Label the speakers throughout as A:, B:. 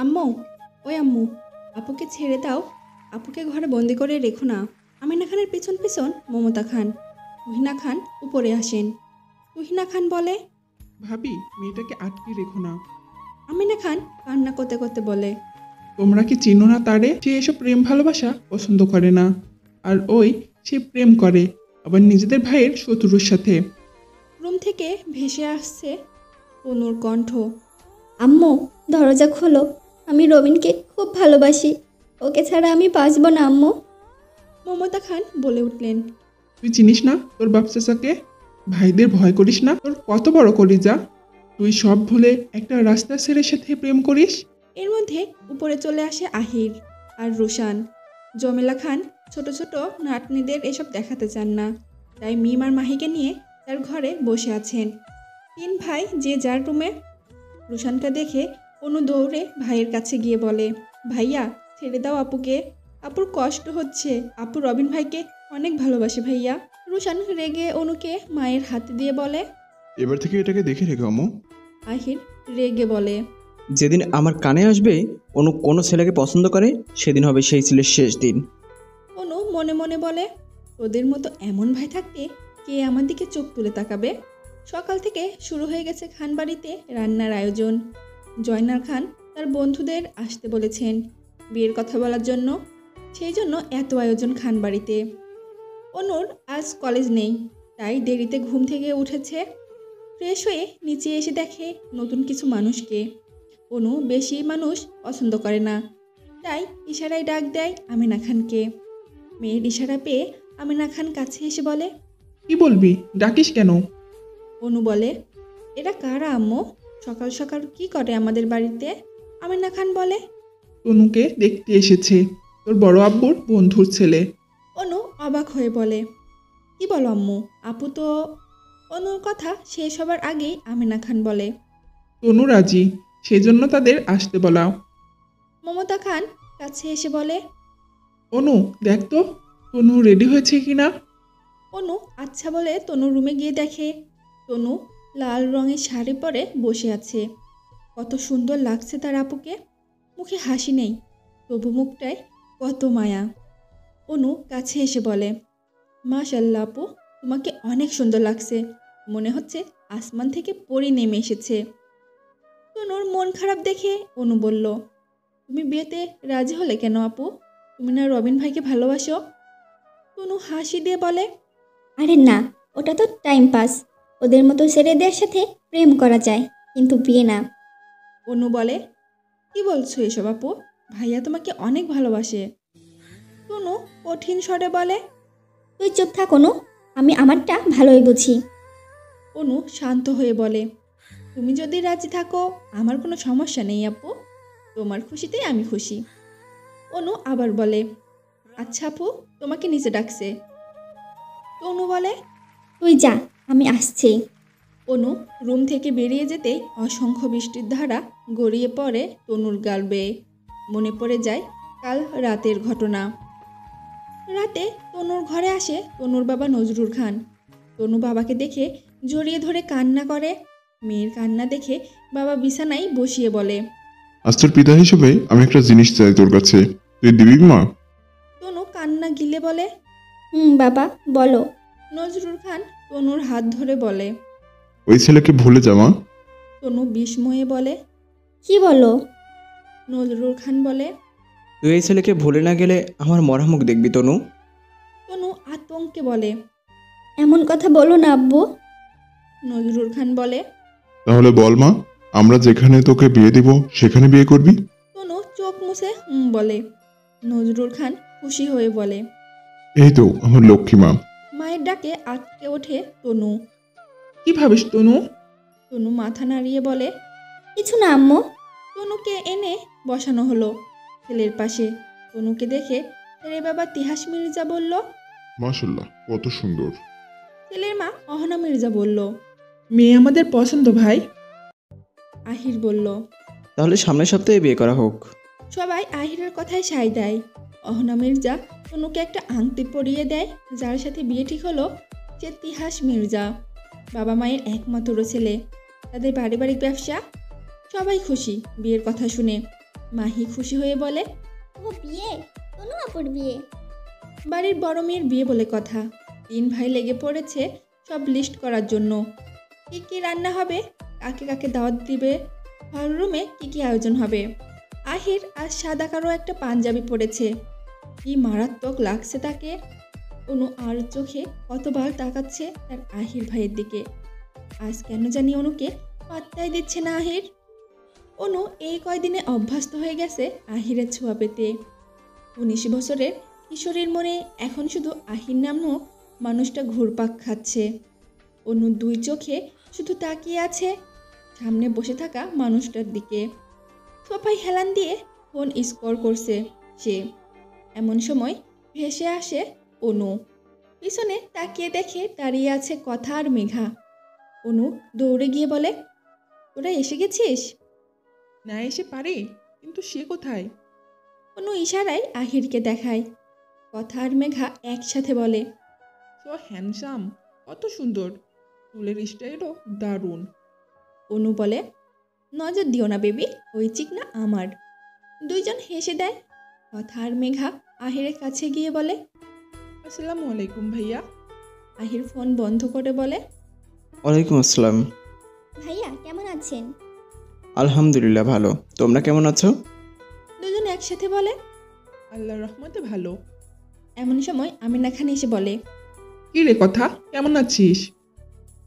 A: আম্মু, ওই আম্মু, আপুকে ছেড়ে দাও। আপুকে ঘরে বন্দি করে রেখো না। আমিনা খানের পিছন পিছন মমতা খান, তুহিনা খান উপরে আসেন। তুহিনা খান বলে,
B: ভাবি, মেয়েটাকে আটকে রেখো না।
A: আমিনা খান কান্না করতে করতে বলে,
B: তোমরা কি চিনো না তারে? সে এসব প্রেম ভালোবাসা পছন্দ করে না। আর সে প্রেম করে, আবার নিজেদের ভাইয়ের শত্রুর সাথে।
A: রুম থেকে ভেসে আসছে তনুর কণ্ঠ।
C: আম্মু, দরজা খোলো। আমি রবিনকে খুব ভালোবাসি। ওকে ছাড়া আমি বাঁচব না আম্মু।
A: মমতা খান বলে উঠলেন,
B: তুই চিনিস না তোর বাপ চাচাকে? ভাইদের ভয় করিস না? তোর কত বড় কলিজা! তুই সব ভুলে একটা রাস্তার ছেলের সাথে প্রেম করিস?
A: এর মধ্যে উপরে চলে আসে আহির আর রুশান। জমেলা খান ছোট ছোট নাতনিদের এসব দেখাতে চান না, তাই মিম আর মাহিকে নিয়ে তার ঘরে বসে আছেন। তিন ভাই যে যার রুমে। রুশানকে দেখে অনু দৌড়ে ভাইয়ের কাছে গিয়ে বলে, ভাইয়া ছেড়ে দাও আপুকে, আপুর কষ্ট হচ্ছে, আপু রবিন ভাইকে অনেক ভালোবাসে ভাইয়া। রুশান রেগে অনুকে মায়ের হাতে দিয়ে বলে।
D: এবার থেকে এটাকে দেখে রেখো আম্মু।
A: আহির রেগে বলে,
E: যেদিন আমার কানে আসবে অনু কোনো ছেলেকে পছন্দ করে, সেদিন হবে সেই ছেলের শেষ দিন।
A: অনু মনে মনে বলে, তোদের মতো এমন ভাই থাকতে কে আমার দিকে চোখ তুলে তাকাবে। সকাল থেকে শুরু হয়ে গেছে খানবাড়িতে রান্নার আয়োজন। জয়নাল খান তার বন্ধুদের আসতে বলেছেন বিয়ের কথা বলার জন্য, সেই জন্য এত আয়োজন খানবাড়িতে। অনুর আজ কলেজ নেই, তাই দেরিতে ঘুম থেকে উঠেছে। ফ্রেশ হয়ে নিচে এসে দেখে নতুন কিছু মানুষকে। অনু বেশি মানুষ পছন্দ করে না, তাই ইশারায় ডাক দেয় আমিনা খানকে। মেয়ের ইশারা পেয়ে আমিনা খান কাছে এসে বলে,
B: কি বলবি? ডাকিস কেন?
A: অনু বলে, এরা কারা আম্মু? সকাল সকাল কি করে আমাদের বাড়িতে? আমিনা খান বলে,
B: তনুকে দেখতে এসেছে, তোর বড় আব্বুর বন্ধুর ছেলে।
A: অনু অবাক হয়ে বলে, কি বলো আম্মু? আপু তো। অনুর কথা শেষ হবার আগেই আমিনা খান বলে,
B: তনু রাজি, সেজন্য তাদের আসতে বলাও।
A: মমতা খান কাছে এসে বলে,
B: অনু দেখ তো তনু রেডি হয়েছে কিনা।
A: অনু আচ্ছা বলে তনুর রুমে গিয়ে দেখে তনু লাল রঙের শাড়ি পরে বসে আছে। কত সুন্দর লাগছে তার আপুকে। মুখে হাসি নেই, তবু মুখটায় কত মায়া। অনু কাছে এসে বলে, মাশাল্লাহ আপু, তোমাকে অনেক সুন্দর লাগছে, মনে হচ্ছে আসমান থেকে পরি নেমে এসেছে। তনুর মন খারাপ দেখে অনু বলল, তুমি বিয়েতে রাজি হলে কেন আপু? তুমি না রবিন ভাইকে ভালোবাসো? তনু হাসি দিয়ে বলে,
C: আরে না, ওটা তো টাইম পাস। ওদের মতো ছেলেদের সাথে প্রেম করা যায়, কিন্তু বিয়ে না।
A: অনু বলে, কি বলছো এসব আপু? ভাইয়া তোমাকে অনেক ভালোবাসে। তনু কঠিন স্বরে বলে।
C: তুই চুপ থাক অনু, আমি আমারটা ভালোই বুঝি।
A: অনু শান্ত হয়ে বলে, তুমি যদি রাজি থাকো আমার কোনো সমস্যা নেই আপু, তোমার খুশিতেই আমি খুশি। অনু আবার বলে, আচ্ছা আপু, তোমাকে নিচে ডাকছে। তনু বলে,
C: তুই যা, আমি আসছি।
A: অনু রুম থেকে বেরিয়ে যেতেই অসংখ্য বৃষ্টির ধারা গড়িয়ে পড়ে তনুর গাল বেয়ে। মনে পড়ে যায় কাল রাতের ঘটনা। রাতে তনুর ঘরে আসে তনুর বাবা নজরুল খান। তনু বাবাকে দেখে জড়িয়ে ধরে কান্না করে। মেয়ের কান্না দেখে বাবা বিছানায় বসিয়ে বলে,
D: আজ তোর পিতা হিসেবে আমি একটা জিনিস চাই তোর কাছে, তুই দিবি মা?
A: তনু কান্না গিলে বলে।
C: বাবা বলো।
A: নজরুল খান তনুর হাত ধরে বলে।
D: ওই ছেলেকে ভুলে যা মা।
A: তনু বিস্ময়ে বলে।
C: কি বলো?
A: নজরুল খান বলে,
E: তুই এই ছেলেকে ভুলে না গেলে আমার মরামুখ দেখবি তনু।
A: তনু আতঙ্কে বলে।
C: এমন কথা বলো না আব্বু।
A: নজরুল খান বলে।
D: তাহলে বল মা, আমরা যেখানে তোকে বিয়ে দিব সেখানে বিয়ে করবি?
A: তনু চোখ মুছে বলে। নজরুল খান খুশি হয়ে বলে,
D: এই তো আমার লক্ষ্মী মা।
A: মায়ের ডাকে আটকে ওঠে তনু।
B: কি ভাবিস তনু?
A: তনু মাথা নাড়িয়ে বলে।
C: কিছু না আম্মু।
A: তনুকে এনে বসানো হলো ছেলের পাশে। তনুকে দেখে ছেলের বাবা তিহাস মির্জা বলল।
D: মাশাআল্লাহ, কত সুন্দর।
A: ছেলের মা অহনা মির্জা বলল।
B: মেয়ে আমাদের পছন্দ ভাই।
A: আহির বলল।
E: তাহলে সামনের সপ্তাহে বিয়ে করা হোক।
A: সবাই আহিরের কথায় সায় দেয়। অহনা মির্জা তনুকে একটা আংটি পরিয়ে দেয়, যার সাথে বিয়ে ঠিক হলো যে তিহাস মির্জা। বাবা মায়ের একমাত্র ছেলে, তাদের পারিবারিক ব্যবসা। সবাই খুশি বিয়ের কথা শুনে। মাহি খুশি হয়ে বলে,
C: ও বিয়ে, তনু আপুর বিয়ে।
A: বাড়ির বড় মেয়ের বিয়ে বলে কথা। 3 ভাই লেগে পড়েছে সব লিস্ট করার জন্য। কি কি রান্না হবে, কাকে কাকে দাওয়াত দিবে, হল রুমে কি কি আয়োজন হবে। আহির আজ সাদা কালো একটা পাঞ্জাবি পরেছে, কি মারাত্মক লাগছে তাকে। অনু আর চোখে কতবার তাকাচ্ছে তার আহির ভাইয়ের দিকে। আজ কেন জানি অনুকে পাত্তাই দিচ্ছে না আহির। অনু এই কয়দিনে অভ্যস্ত হয়ে গেছে আহিরের ছোঁয়া পেতে। 19 বছরের কিশোরীর মনে এখন শুধু আহির নামক মানুষটা ঘুরপাক খাচ্ছে। অনু 2 চোখে শুধু তাকিয়ে আছে সামনে বসে থাকা মানুষটার দিকে। সোফায় হেলান দিয়ে ফোন স্ক্রল করছে সে। এমন সময় ভেসে আসে অনু। পিছনে তাকিয়ে দেখে দাঁড়িয়ে আছে কথা আর মেঘা। অনু দৌড়ে গিয়ে বলে, তোরা এসে গেছিস?
B: না এসে পারে, কিন্তু সে কোথায়?
A: অনু ইশারায় আহিরকে দেখায়। কথা আর মেঘা একসাথে বলে,
B: সো হ্যান্ডসাম, কত সুন্দর, চুলের স্টাইলও দারুণ।
A: অনু বলে, নজর দিও না বেবি, ওই চিকনা আমার। 2 জন হেসে দেয়। কথা আর মেঘা আহিরের কাছে গিয়ে বলে,
B: আসসালামু আলাইকুম ভাইয়া।
A: আহির ফোন বন্ধ করে বলে,
E: ওয়ালাইকুম আসসালাম।
C: ভাইয়া কেমন আছেন?
E: আলহামদুলিল্লাহ ভালো, তোমরা কেমন আছো?
A: 2 জন একসাথে বলে।
B: আল্লাহর রহমতে ভালো।
A: এমন সময় আমিনা খান এসে বলে।
B: কি রে কথা, কেমন আছিস?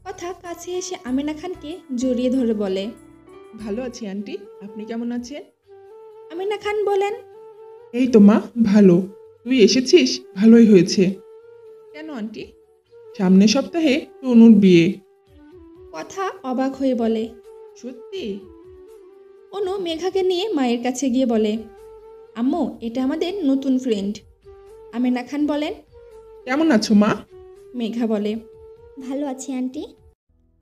A: কথা কাছে এসে আমিনা খানকে জড়িয়ে ধরে বলে।
B: ভালো আছি আন্টি, আপনি কেমন আছেন?
A: আমিনা খান বলেন,
B: এই তো মা, ভালো। তুই এসেছিস, ভালোই হয়েছে। কেন আন্টি? সামনের সপ্তাহে তনুর বিয়ে।
A: কথা অবাক হয়ে বলে।
B: সত্যি?
A: অনু মেঘাকে নিয়ে মায়ের কাছে গিয়ে বলে, আম্মু এটা আমাদের নতুন ফ্রেন্ড। আমিনা খান বলেন।
B: কেমন আছো মা?
A: মেঘা বলে।
C: ভালো আছি আন্টি।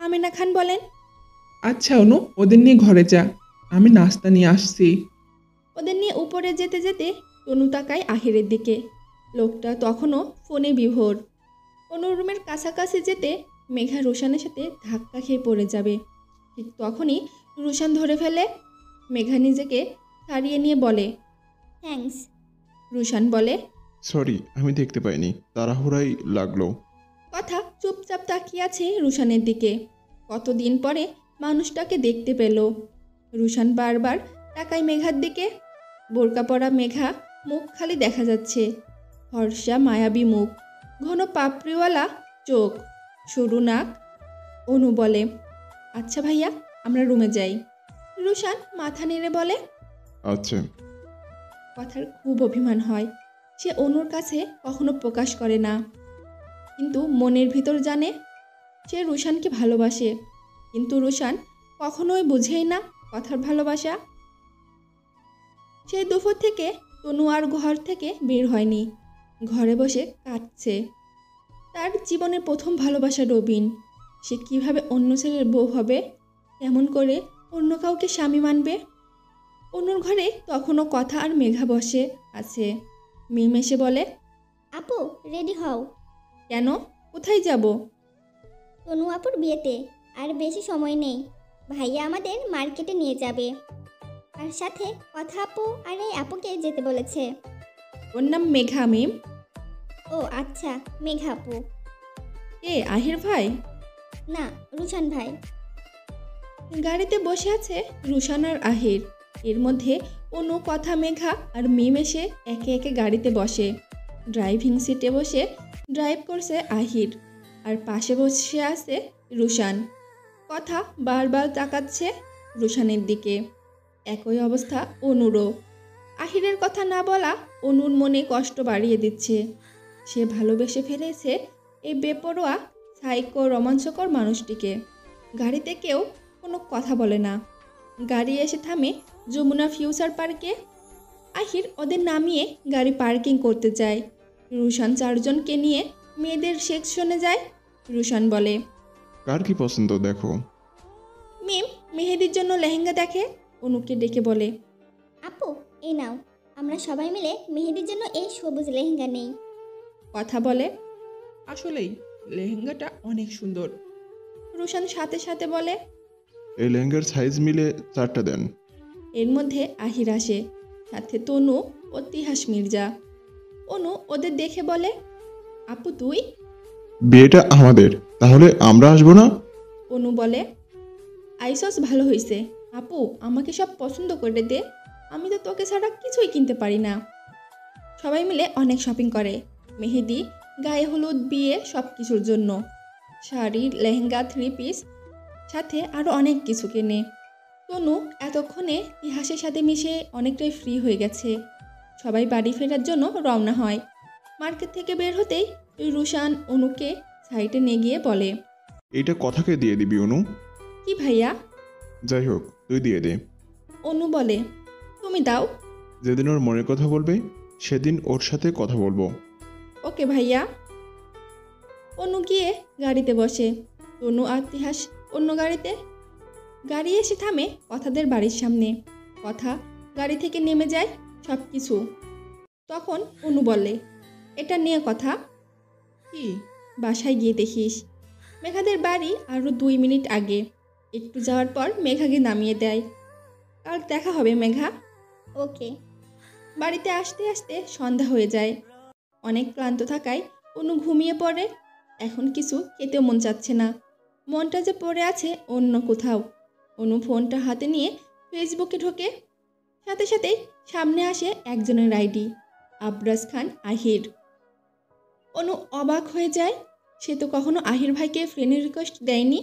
A: আমিনা খান বলেন।
B: আচ্ছা অনু, ওদের নিয়ে ঘরে যা, আমি নাস্তা নিয়ে আসছি।
A: ওদের নিয়ে উপরে যেতে যেতে তনু তাকায় আহিরের দিকে। লোকটা তখনও ফোনে বিভোর। অনুর রুমের কাছাকাছি যেতে মেঘা রোশানের সাথে ধাক্কা খেয়ে পড়ে যাবে। ঠিক তখনই রোশান ধরে ফেলে। মেঘা নিজেকে ছাড়িয়ে নিয়ে বলে,
C: থ্যাঙ্কস।
A: রোশান বলে।
D: সরি, আমি দেখতে পাইনি, তাড়াহুড়াই লাগলো।
A: কথা চুপচাপ তাকিয়ে আছে রুশানের দিকে। কতদিন পরে মানুষটাকে দেখতে পেল। রুশান বারবার তাকায় মেঘার দিকে। বোরকা পরা মেঘা, মুখ খালি দেখা যাচ্ছে। ফর্সা মায়াবী মুখ, ঘন পাপড়িওয়ালা চোখ, সরু নাক। অনু বলে, আচ্ছা ভাইয়া, আমরা রুমে যাই। রুশান মাথা নেড়ে বলে।
D: আচ্ছা।
A: কথার খুব অভিমান হয়। সে অনুর কাছে কখনো প্রকাশ করে না, কিন্তু মনের ভিতর জানে সে রুশানকে ভালোবাসে। কিন্তু রুশান কখনোই বুঝেই না কথার ভালোবাসা। সে দুপুর থেকে তনু আর ঘর থেকে বের হয়নি, ঘরে বসে কাঁদছে। তার জীবনের প্রথম ভালোবাসা রবিন। সে কিভাবে অন্য ছেলের বউ হবে, কেমন করে অন্য কাউকে স্বামী মানবে। অনুর ঘরে তখনও কথা আর মেঘা বসে আছে। মিম এসে বলে,
C: আপু রেডি হও,
A: কেন, কোথায় যাব?
C: তনু আপুর বিয়েতে। আর বেশি সময় নেই, ভাইয়া আমাদের মার্কেটে নিয়ে যাবে। আর সাথে কথা আপু আর এই আপুকে যেতে বলেছে।
A: ওর নাম মেঘা মিম।
C: ও আচ্ছা, মেঘা আপু।
A: এ আহির ভাই?
C: না, রুশান ভাই।
A: গাড়িতে বসে আছে রুশান আর আহির। এর মধ্যে অনু, কথা, মেঘা আর মিম এসে একে একে গাড়িতে বসে। ড্রাইভিং সিটে বসে ড্রাইভ করছে আহির, আর পাশে বসে আছে রুশান। কথা বারবার তাকাচ্ছে রুশানের দিকে। একই অবস্থা অনুরও। আহিরের কথা না বলা অনুর মনে কষ্ট বাড়িয়ে দিচ্ছে। সে ভালোবেসে ফেলেছে এই বেপরোয়া সাইকো রোমাঞ্চকর মানুষটিকে। গাড়িতে কেউ কোনো কথা বলে না। গাড়ি এসে থামে যমুনা ফিউচার পার্কে। আহির ওদের নামিয়ে গাড়ি পার্কিং করতে যায়। রুশান 4 জনকে নিয়ে মেয়েদের সেকশনে যায়। রুশান বলে,
D: কার কি পছন্দ দেখো।
A: মিম মেহেদির জন্য লেহেঙ্গা দেখে, অনুকে ডেকে বলে,
C: আপু এই নাও, আমরা সবাই মিলে মেহেদির জন্য এই সবুজ লেহেঙ্গা নেই।
A: কথা বলে।
B: আসলেই লেহেঙ্গাটা অনেক সুন্দর।
A: রুশান সাথে সাথে বলে,
D: এই লেহেঙ্গার সাইজ মিলে 4টা দেন।
A: এর মধ্যে আহির আসে, সাথে তনু ও তিহাস মির্জা। অনু ওদের দেখে বলে, আপু তুই?
D: বিয়েটা আমাদের, তাহলে আমরা আসবো না?
A: অনু বলে, আইসস ভালো হয়েছে। আপু আমাকে সব পছন্দ করে দে, আমি তো তোকে ছাড়া কিছুই কিনতে পারি না। সবাই মিলে অনেক শপিং করে, মেহেদি, গায়ে হলুদ, বিয়ে, সব কিছুর জন্য। শাড়ি, লেহেঙ্গা, 3 পিস, সাথে আরও অনেক কিছু কেনে। তনু এতক্ষণে ইতিহাসের সাথে মিশে অনেকটাই ফ্রি হয়ে গেছে। সবাই বাড়ি ফেরার জন্য রওনা হয়। মার্কেট থেকে বের হতেই রুশান অনুকে সাইডে নিয়ে গিয়ে বলে,
D: এইটা কথাকে দিয়ে দিবি অনু।
A: কি ভাইয়া?
D: যাই হোক, তুই দিয়ে দে।
A: অনু বলে, তুমি দাও।
D: যেদিন ওর মনের কথা বলবে সেদিন ওর সাথে কথা বলবো।
A: ওকে ভাইয়া। অনু গিয়ে গাড়িতে বসে, তনু আর ইতিহাস অন্য গাড়িতে। গাড়ি এসে থামে কথাদের বাড়ির সামনে। কথা গাড়ি থেকে নেমে যায় সব কিছু। তখন অনু বলে, এটা নিয়ে কথা
B: কি?
A: বাসায় গিয়ে দেখিস। মেঘাদের বাড়ি আরও 2 মিনিট আগে। একটু যাওয়ার পর মেঘাকে নামিয়ে দেয়। কাল দেখা হবে মেঘা।
C: ওকে।
A: বাড়িতে আসতে আসতে সন্ধ্যা হয়ে যায়। অনেক ক্লান্ত থাকায় অনু ঘুমিয়ে পড়ে। এখন কিছু খেতেও মন চাচ্ছে না, মনটা যে পড়ে আছে অন্য কোথাও। অনু ফোনটা হাতে নিয়ে ফেসবুকে ঢোকে। সাথে সাথেই সামনে আসে একজনের আইডি, আবরাজ খান আহির। অনু অবাক হয়ে যায়, সে তো কখনো আহির ভাইকে ফ্রেন্ড রিকোয়েস্ট দেয়নি।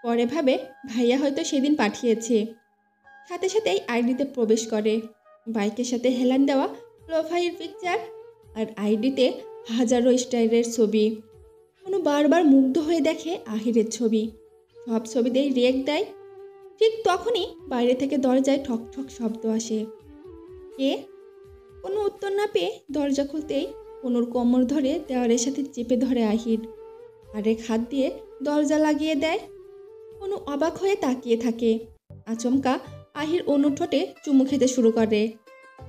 A: পরে ভাবে ভাইয়া হয়তো সেদিন পাঠিয়েছে। সাথে সাথেই আইডিতে প্রবেশ করে। বাইকের সাথে হেলান দেওয়া প্রোফাইল পিকচার আর আইডিতে হাজারো স্টাইলের ছবি। অনু বারবার মুগ্ধ হয়ে দেখে আহিরের ছবি। সব ছবিতেই রিয়েক্ট দেয়। ঠিক তখনই বাইরে থেকে দরজায় ঠক ঠক শব্দ আসে। কে? কোনো উত্তর না পেয়ে দরজা খুলতেই অনুর কোমর ধরে দেওয়ালের সাথে চেপে ধরে আহির। আরেক হাত দিয়ে দরজা লাগিয়ে দেয়। অনু অবাক হয়ে তাকিয়ে থাকে। আচমকা আহির অনুর ঠোঁটে চুমু খেতে শুরু করে।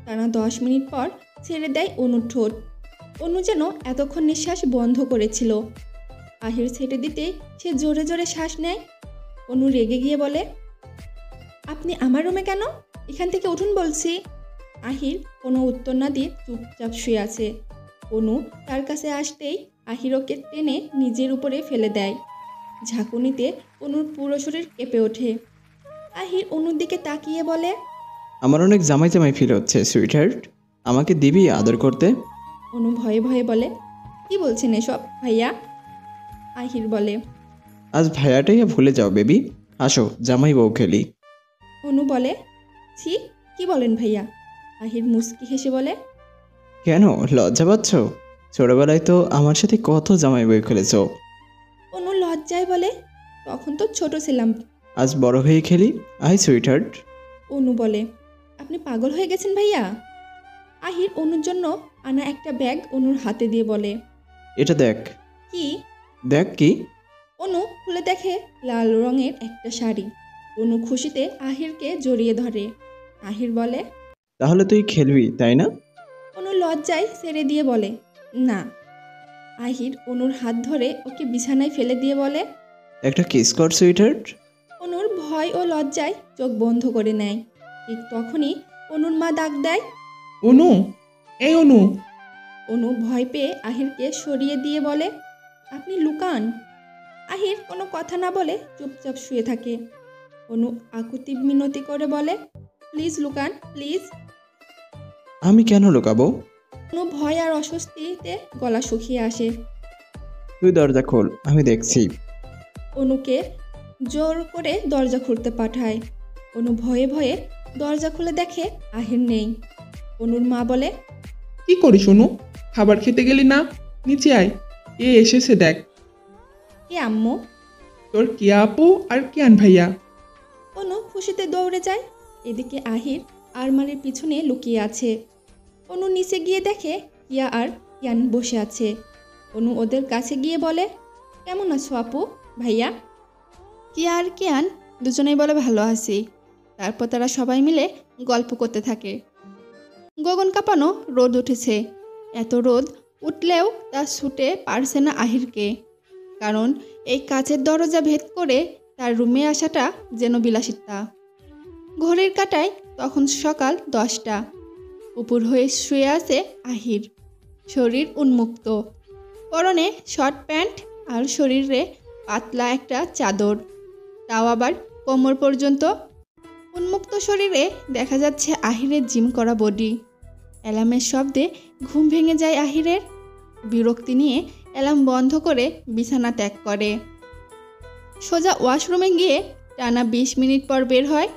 A: টানা 10 মিনিট পর ছেড়ে দেয় অনুর ঠোঁট। অনু যেন এতক্ষণ নিঃশ্বাস বন্ধ করেছিল। আহির ছেড়ে দিতেই সে জোরে জোরে শ্বাস নেয়। অনু রেগে গিয়ে বলে, আপনি আমার রুমে কেন? এখান থেকে উঠুন বলছি। আহির কোনো উত্তর না দিয়ে চুপচাপ শুয়ে আছে। অনু তার কাছে আসতেই আহির ওকে টেনে নিজের উপরে ফেলে দেয়। ঝাঁকুনিতে অনুর পুরো শরীর কেঁপে ওঠে। আহির অনুর দিকে তাকিয়ে বলে,
E: আমার অনেক জামাই জামাই ফিল হচ্ছে সুইটহার্ট, আমাকে দিবি আদর করতে?
A: অনু ভয়ে ভয়ে বলে, কি বলছেন এসব ভাইয়া? আহির বলে,
E: আজ ভাইয়াটাই ভুলে যাও বেবি, আসো জামাই বউ খেলি।
A: অনু বলে, ছি, কি বলেন ভাইয়া? আহির মুচকি হেসে বলে,
E: কেন লজ্জা পাচ্ছ? ছোটবেলায় তো আমার সাথে কত জামাই বউ খেলেছ।
A: অনু লজ্জায় বলে, তখন তো ছোট ছিলাম।
E: আজ বড় হয়ে খেলি, আই সুইটহার্ট।
A: অনু বলে, আপনি পাগল হয়ে গেছেন ভাইয়া? আহির অনুর জন্য আনা একটা ব্যাগ অনুর হাতে দিয়ে বলে,
E: এটা দেখ।
A: কি?
E: দেখ কি?
A: অনু খুলে দেখে লাল রঙের একটা শাড়ি। অনু খুশিতে আহিরকে জড়িয়ে ধরে। আহির বলে,
E: তাহলে তুই খেলবি তাই না?
A: অনু লজ্জায় ছেড়ে দিয়ে বলে, না। আহির অনুর হাত ধরে ওকে বিছানায় ফেলে দিয়ে বলে,
E: একটা কিস কর সুইটহার্ট।
A: অনুর ভয় ও লজ্জায় চোখ বন্ধ করে নেয়। ঠিক তখনই অনুর মা ডাক দেয়।
B: অনু, এই অনু।
A: অনু ভয় পেয়ে আহিরকে সরিয়ে দিয়ে বলে, আপনি লুকান। আহির কোনো কথা না বলে চুপচাপ শুয়ে থাকে। অনু আকুতি মিনতি করে বলে, প্লিজ লুকান, প্লিজ।
E: আমি কেন লুকাবো?
A: অনু ভয় আর অস্বস্তিতে গলা শুকিয়ে আসে।
E: তুই দরজা খোল, আমি দেখছি।
A: অনুকে জোর করে দরজা খুলতে পাঠায়। অনু ভয়ে ভয়ে দরজা খুলে দেখে আহির নেই। অনুর মা বলে,
B: কি করিস অনু? খাবার খেতে গেলি না? নিচে আয়, এ এসেছে দেখ।
A: কে আম্মু?
B: তোর কিয়া আপু আর কিয়ান ভাইয়া।
A: অনু খুশিতে দৌড়ে যায়। এদিকে আহির আলমারির পিছনে লুকিয়ে আছে। অনু নিচে গিয়ে দেখে কিয়া আর কিয়ান বসে আছে। অনু ওদের কাছে গিয়ে বলে, কেমন আছো আপু, ভাইয়া? কিয়া আর কিয়ান দুজনেই বলে, ভালো আছি। তারপর তারা সবাই মিলে গল্প করতে থাকে। গগন কাঁপানো রোদ উঠেছে। এত রোদ উঠলেও তা ছুটে পারছে না আহিরকে, কারণ এই কাচের দরজা ভেদ করে তার রুমে আসাটা যেন বিলাসিতা। ঘড়ির কাঁটায় তখন সকাল 10টা। উপর হয়ে শুয়ে আছে আহির, শরীর উন্মুক্ত, পরনে শর্ট প্যান্ট আর শরীরে পাতলা একটা চাদর, তাও আবার কোমর পর্যন্ত। উন্মুক্ত শরীরে দেখা যাচ্ছে আহিরের জিম করা বডি। অ্যালার্মের শব্দে ঘুম ভেঙে যায় আহিরের। বিরক্তি নিয়ে অ্যালার্ম বন্ধ করে বিছানা ত্যাগ করে। সোজা ওয়াশরুমে গিয়ে টানা 20 মিনিট পর বের হয়।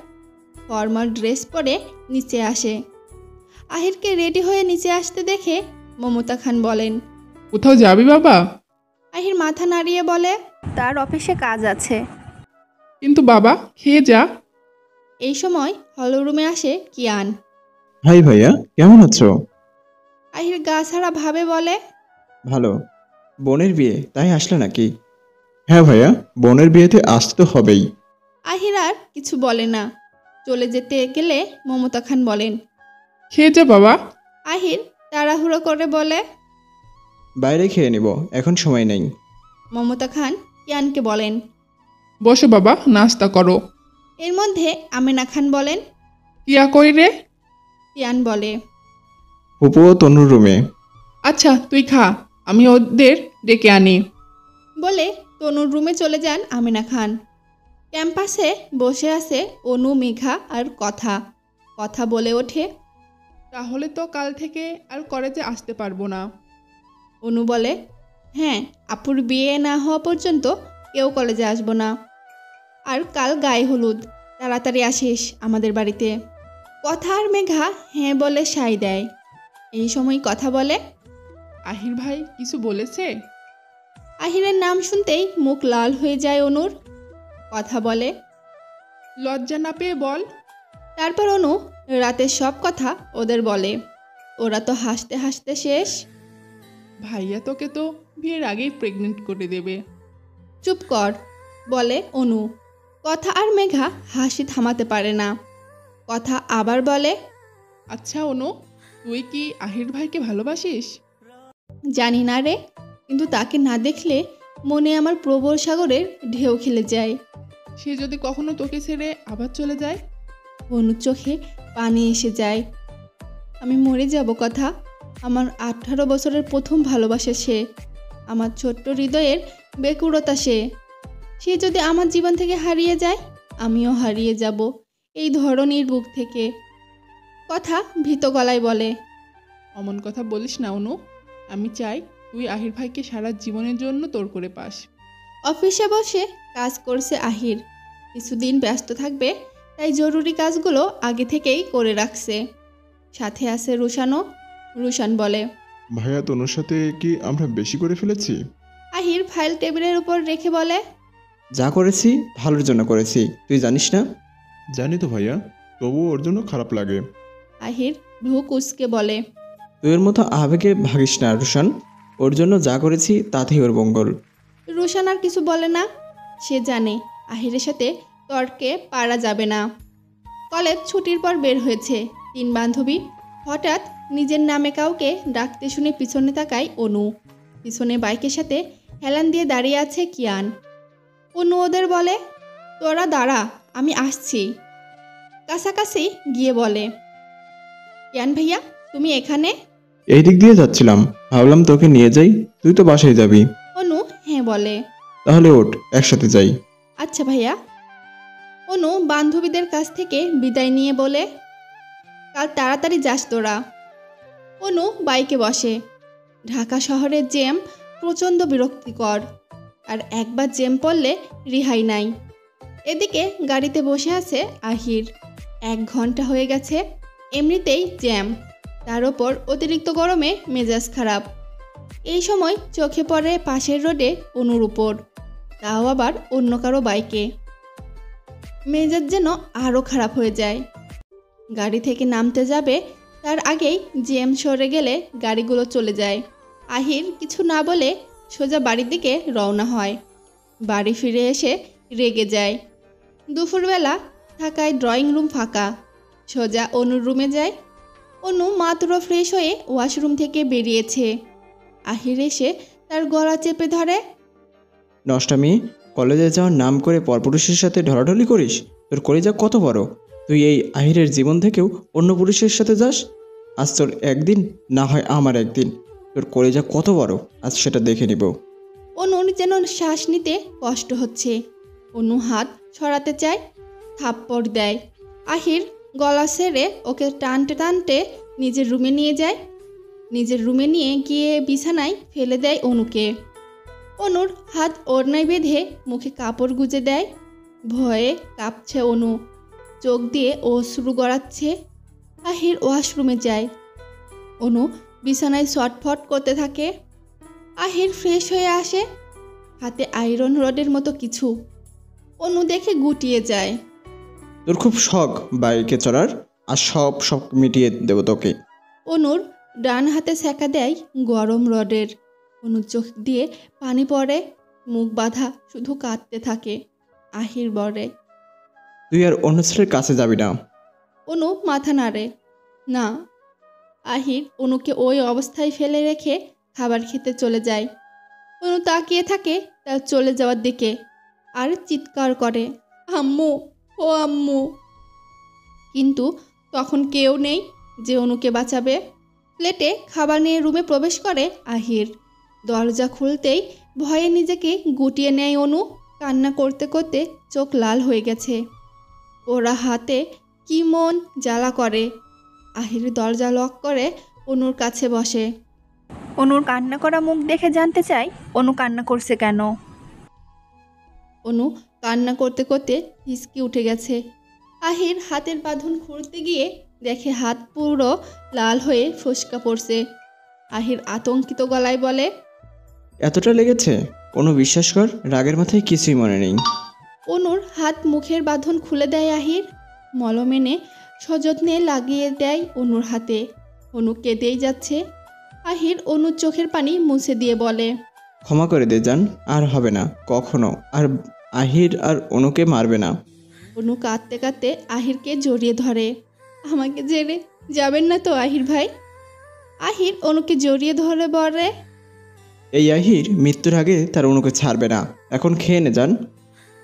A: ফর্মাল ড্রেস পরে নিচে আসে। আহিরকে রেডি হয়ে নিচে আসতে দেখে মমতা খান বলেন।
B: কোথাও যাবি বাবা?
A: আহির মাথা নাড়িয়ে বলে, তার অফিসে কাজ আছে।
B: কিন্তু বাবা, খেয়ে যা।
A: এই সময় হল রুমে আসে কিয়ান।
E: হাই ভাইয়া, কেমন আছো?
A: আহির গা ছাড়া ভাবে বলে,
E: ভালো। বোনের বিয়ে তাই আসলে নাকি? হ্যাঁ ভাইয়া, বোনের বিয়েতে আসতে তো হবেই।
A: আহির আর কিছু বলে না। চলে যেতে গেলে মমতা খান বলেন।
B: খেয়ে যা বাবা।
A: আহির তাড়াহুড়ো করে বলে।
E: বাইরে খেয়ে নিব, এখন সময় নেই।
A: মমতা খান কিয়ানকে বলেন।
B: বসো বাবা, নাস্তা করো।
A: এর মধ্যে আমেনা খান বলেন।
B: কিয়া কই রে?
A: কিয়ান বলে,
E: হুপু ও তনুর রুমে।
B: আচ্ছা তুই খা, আমি ওদের ডেকে আনি।
A: বলে তনুর রুমে চলে যান আমেনা খান। ক্যাম্পাসে বসে আছে অনু, মেঘা আর কথা। কথা বলে ওঠে।
B: তাহলে তো কাল থেকে আর কলেজে আসতে পারবো না।
A: অনু বলে, হ্যাঁ, আপুর বিয়ে না হওয়া পর্যন্ত কেউ কলেজে আসবো না। আর কাল গায়ে হলুদ, তাড়াতাড়ি আসিস আমাদের বাড়িতে। কথা আর মেঘা হ্যাঁ বলে সাই দেয়। এই সময় কথা বলে,
B: আহির ভাই কিছু বলেছে?
A: আহিরের নাম শুনতেই মুখ লাল হয়ে যায় অনুর। কথা বলে,
B: লজ্জা না পেয়ে বল।
A: তারপর অনু রাতের সব কথা ওদের বলে। ওরা তো হাসতে হাসতে শেষ।
B: ভাইয়া তোকে তো বিয়ের আগেই প্রেগনেন্ট করে দেবে।
A: চুপ কর, বলে অনু। কথা আর মেঘা হাসি থামাতে পারে না। কথা আবার বলে,
B: আচ্ছা অনু, তুই কি আহির ভাইকে ভালোবাসিস?
A: জানি না রে, কিন্তু তাকে না দেখলে মনে আমার প্রবল সাগরের ঢেউ খেলে যায়।
B: সে যদি কখনো তোকে ছেড়ে আবার চলে যায়?
A: অনুর চোখে পানি এসে যায়। আমি মরে যাব কথা। আমার 18 বছরের প্রথম ভালোবাসা সে। আমার ছোট্ট হৃদয়ের বেকুরতা সে। সে যদি আমার জীবন থেকে হারিয়ে যায়, আমিও হারিয়ে যাব এই ধরনীর বুক থেকে। কথা ভীত গলায় বলে,
B: অমন কথা বলিস না অনু। আমি চাই তুই আহির ভাইকে সারা জীবনের জন্য তোর করে পাস।
A: অফিসে বসে কাজ করছে আহির। কিছুদিন ব্যস্ত থাকবে, তাই জরুরি কাজগুলো আগে থেকেই করে রাখছে। সাথে আছে রুশানও। রুশান বলে,
D: ভাইয়া তনুর সাথে কি আমরা বেশি করে ফেলেছি?
A: আহির ফাইল টেবিলের উপর রেখে বলে,
E: যা করেছি ভালোর জন্য করেছি, তুই জানিস না?
D: জানি তো ভাইয়া, তবুও ওর জন্য খারাপ লাগে।
A: আহির ভ্রু কুচকে বলে,
E: তুই ওর মতো আবেগে ভাগিস না রুশান। ওর জন্য যা করেছি তাতেই ওর মঙ্গল।
A: রুশান আর কিছু বলে না। সে জানে আহিরের সাথে তর্কে পারা যাবে না। কলেজ ছুটির পর বের হয়েছে 3 বান্ধবী। হঠাৎ নিজের নামে কাউকে ডাকতে শুনে পিছনে তাকায় অনু। পিছনে বাইকের সাথে হেলান দিয়ে দাঁড়িয়ে আছে কিয়ান। অনু ওদের বলে, তোরা দাঁড়া, আমি আসছি। কাছাকাছি গিয়ে বলে, কিয়ান ভাইয়া তুমি এখানে?
E: এই দিক দিয়ে যাচ্ছিলাম, ভাবলাম তোকে নিয়ে যাই, তুই তো বাসায় যাবি।
A: অনু হ্যাঁ বলে।
E: তাহলে ওঠ, একসাথে যাই।
A: আচ্ছা ভাইয়া। অনু বান্ধবীদের কাছ থেকে বিদায় নিয়ে বলে, কাল তাড়াতাড়ি যাস তোরা। অনু বাইকে বসে। ঢাকা শহরের জ্যাম প্রচণ্ড বিরক্তিকর। আর একবার জ্যাম পড়লে রেহাই নাই। এদিকে গাড়িতে বসে আছে আহির। 1 ঘন্টা হয়ে গেছে। এমনিতেই জ্যাম, তার ওপর অতিরিক্ত গরমে মেজাজ খারাপ। এই সময় চোখে পড়ে পাশের রোডে অনুর উপর, তাও আবার অন্য কারো বাইকে। মেজাজ যেন আরও খারাপ হয়ে যায়। গাড়ি থেকে নামতে যাবে, তার আগেই জ্যাম সরে গেলে গাড়িগুলো চলে যায়। আহির কিছু না বলে সোজা বাড়ির দিকে রওনা হয়। বাড়ি ফিরে এসে রেগে যায়। দুপুরবেলা থাকায় ড্রয়িং রুম ফাঁকা। সোজা অনুর রুমে যায়। অনু মাত্র ফ্রেশ হয়ে ওয়াশরুম থেকে বেরিয়েছে। আহির এসে তার গলা চেপে ধরে।
E: নষ্টামি, কলেজে যাওয়ার নাম করে পরপুরুষের সাথে ঢলাঢলি করিস? তোর কলেজা কত বড়? তুই এই আহিরের জীবন থেকেও অন্য পুরুষের সাথে যাস? আজ তোর একদিন, না হয় আমার একদিন। তোর কলেজা কত বড় আজ সেটা দেখে নিব।
A: অনুর যেন শ্বাস নিতে কষ্ট হচ্ছে। অনু হাত ছড়াতে চায়, থাপ্পড় দেয়। আহির গলা ছেড়ে ওকে টানতে টানতে নিজের রুমে নিয়ে যায়। নিজের রুমে নিয়ে গিয়ে বিছানায় ফেলে দেয় অনুকে। অনুর হাত ওড়নায় বেঁধে মুখে কাপড় গুজে দেয়। ভয়ে কাঁপছে অনু, চোখ দিয়ে অশ্রু গড়াচ্ছে। আহির ওয়াশরুমে যায়। অনু বিছানায় ছটফট করতে থাকে। আহির ফ্রেশ হয়ে আসে, হাতে আয়রন রডের মতো কিছু। অনু দেখে গুটিয়ে যায়।
E: তোর খুব শখ বাইকে চড়ার, আর সব শখ মিটিয়ে দেব তোকে।
A: অনুর ডান হাতে সেঁকা দেয় গরম রডের। অনুর চোখ দিয়ে পানি পড়ে, মুখ বাঁধা, শুধু কাঁদতে থাকে। আহির বলে,
E: তুই আর অন্য ছেলের কাছে যাবি না।
A: অনু মাথা নাড়ে, না। আহির অনুকে ওই অবস্থায় ফেলে রেখে খাবার খেতে চলে যায়। অনু তাকিয়ে থাকে তার চলে যাওয়ার দিকে, আর চিৎকার করে, আম্মু, ও আম্মু। কিন্তু তখন কেউ নেই যে অনুকে বাঁচাবে। প্লেটে খাবার নিয়ে রুমে প্রবেশ করে আহির। দরজা খুলতেই ভয়ে নিজেকে গুটিয়ে নেয় অনু। কান্না করতে করতে চোখ লাল হয়ে গেছে। ওরা হাতে কি মন জ্বালা করে। আহির দরজা লক করে অনুর কাছে বসে। অনুর কান্না করা মুখ দেখে জানতে চায় অনু কান্না করছে কেন। অনু কান্না করতে করতে হিসকি উঠে গেছে। আহির হাতের বাঁধন খুঁড়তে গিয়ে দেখে হাত পুরো লাল হয়ে ফোসকা পড়ছে। আহির আতঙ্কিত গলায় বলে,
E: এতটা লেগেছে? কোনো বিশ্বাস কর, রাগের মাথায় কিছুই মনে নেই।
A: অনুর হাত মুখের বাঁধন খুলে দেয় আহির। মলম এনে সযত্নে লাগিয়ে দেয় অনুর হাতে। অনু কেঁদেই যাচ্ছে। আহির অনুর চোখের পানি মুছে দিয়ে বলে,
E: ক্ষমা করে দে জান, আর হবে না কখনো। আর আহির আর অনুকে মারবে না।
A: অনু কাঁদতে কাঁদতে আহিরকে জড়িয়ে ধরে। আমাকে জেনে যাবেন না তো আহির ভাই? আহির অনুকে জড়িয়ে ধরে বলে,
E: এই আহির মৃত্যুর আগে তার অনুকে ছাড়বে না। এখন খেয়ে নে যান।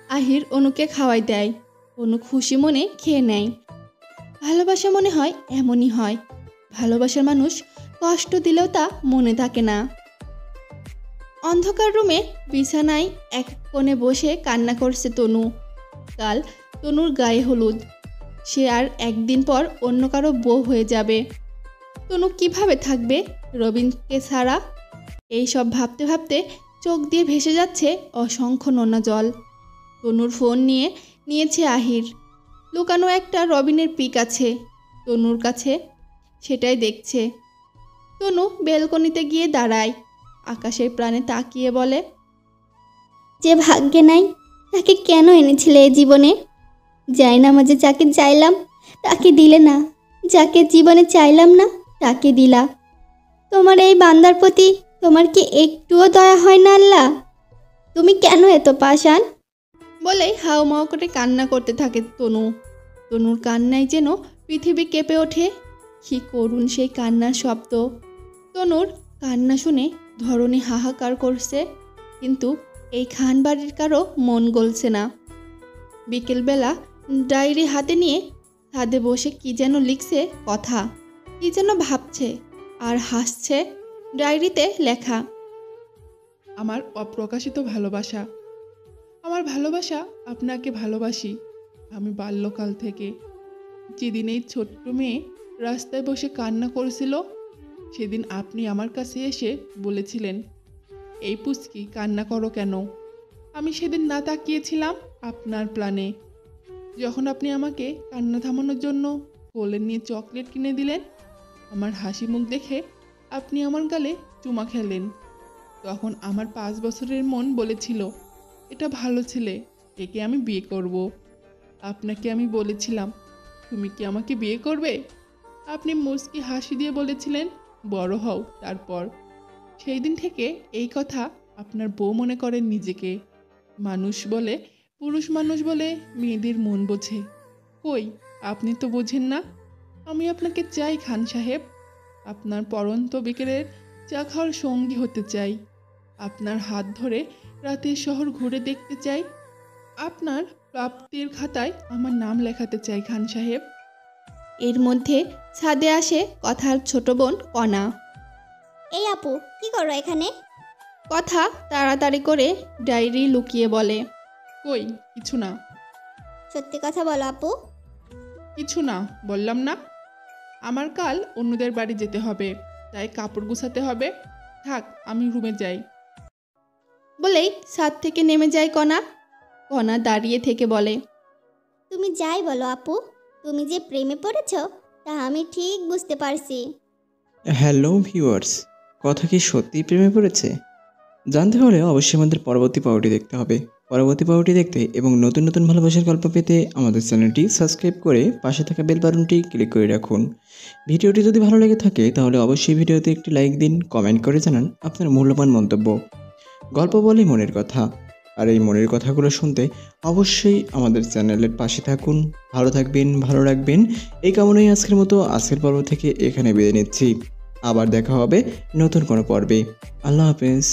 A: আহির অনুকে খাওয়াই দেয়। অনু খুশি মনে খেয়ে নেয়। ভালোবাসা মনে হয় এমনই হয়। ভালোবাসার মানুষ কষ্ট দিলেও তা মনে থাকে না। অন্ধকার রুমে বিছানায় এক কোণে বসে কান্না করছে তনু। কাল তনুর গায়ে হলুদ। সে আর একদিন পর অন্য কারো বউ হয়ে যাবে। তনু কিভাবে থাকবে রবিনকে ছাড়া? এই সব ভাবতে ভাবতে চোখ দিয়ে ভেসে যাচ্ছে অসংখ্য নোনা জল। তনুর ফোন নিয়েছে আহির। লুকানো একটা রবিনের পিক আছে তনুর কাছে, সেটাই দেখছে। তনু বেলকনিতে গিয়ে দাঁড়ায়, আকাশের প্রাণে তাকিয়ে বলে,
C: যে ভাগ্যে নাই তাকে কেন এনেছিলে এ জীবনে? যাই না মাঝে যাকে চাইলাম তাকে দিলে না, যাকে জীবনে চাইলাম না তাকে দিলা। তোমার এই বান্দার প্রতি তোমার কি একটুও দয়া হয় না আল্লাহ? তুমি কেন এত পাষাণ?
A: বলেই হাউমাউ করে কান্না করতে থাকে তনু। তনুর কান্নায় যেন পৃথিবী কেঁপে ওঠে। কি করুণ সেই কান্নার শব্দ। তনুর কান্না শুনে ধরণী হাহাকার করছে, কিন্তু এই খানবাড়ির কারো মন গলছে না। বিকেলবেলা ডায়েরি হাতে নিয়ে ছাদে বসে কি যেন লিখছে কথা, কি যেন ভাবছে আর হাসছে। ডায়েরিতে লেখা,
B: আমার অপ্রকাশিত ভালোবাসা। আমার ভালোবাসা আপনাকে ভালোবাসি আমি বাল্যকাল থেকে। যেদিন এই ছোট্ট মেয়ে রাস্তায় বসে কান্না করেছিল, সেদিন আপনি আমার কাছে এসে বলেছিলেন, এই পুচকি কান্না করো কেন? আমি সেদিন না তাকিয়েছিলাম আপনার প্ল্যানে। যখন আপনি আমাকে কান্না থামানোর জন্য কোলে নিয়ে চকলেট কিনে দিলেন, আমার হাসি মুখ দেখে আপনি আমার গালে চুমা খেলেন। তখন আমার 5 বছরের মন বলেছিল, এটা ভালো ছেলে, একে আমি বিয়ে করব। আপনাকে আমি বলেছিলাম, তুমি কি আমাকে বিয়ে করবে? আপনি মুচকি হাসি দিয়ে বলেছিলেন, বড় হও তারপর। সেই দিন থেকে এই কথা আপনার বউ মনে করেন নিজেকে। মানুষ বলে, পুরুষ মানুষ বলে মেয়েদের মন বোঝে। কই, আপনি তো বোঝেন না। আমি আপনাকে চাই খান সাহেব। আপনার পরন্ত বিকেলের চা খাওয়ার সঙ্গী হতে চাই। আপনার হাত ধরে রাতের শহর ঘুরে দেখতে চাই। আপনার প্রাপ্তির খাতায় আমার নাম লেখাতে চাই খান সাহেব।
A: এর মধ্যে ছাদে আসে কথার ছোট বোন কণা।
C: এই আপু, কি করো এখানে?
A: কথা তাড়াতাড়ি করে ডায়েরি লুকিয়ে বলে।
B: কই, কিছু না।
C: সত্যি কথা বলো আপু।
B: কিছু না বললাম না। আমার কাল অন্যদের বাড়ি যেতে হবে, তাই কাপড় গুছাতে হবে। থাক, আমি রুমে যাই।
A: বলেই ছাদ থেকে নেমে যায় কণা। কণা দাঁড়িয়ে থেকে বলে,
C: তুমি যাই বলো আপু, তুমি যে প্রেমে পড়েছো তা আমি ঠিক বুঝতে পারছি।
E: হ্যালো ভিউয়ার্স, কথা কি সত্যিই প্রেমে পড়েছে? জানতে হলে অবশ্যই আমাদের পরবর্তী পর্বটি দেখতে হবে। পরবর্তী পর্বটি দেখতে এবং নতুন নতুন ভালোবাসার গল্প পেতে আমাদের চ্যানেলটি সাবস্ক্রাইব করে পাশে থাকা বেল বাটনটি ক্লিক করে রাখুন। ভিডিওটি যদি ভালো লেগে থাকে তাহলে অবশ্যই ভিডিওতে একটি লাইক দিন, কমেন্ট করে জানান আপনার মূল্যবান মন্তব্য। গল্প বলেই মনের কথা, আর এই মনের কথাগুলো শুনতে অবশ্যই আমাদের চ্যানেলের পাশে থাকুন। ভালো থাকবেন, ভালো রাখবেন, এই কামনাই আজকের মতো আজকের পর্ব থেকে এখানে বিদায় নিচ্ছি। আবার দেখা হবে নতুন কোনো পর্বে। আল্লাহ হাফেজ।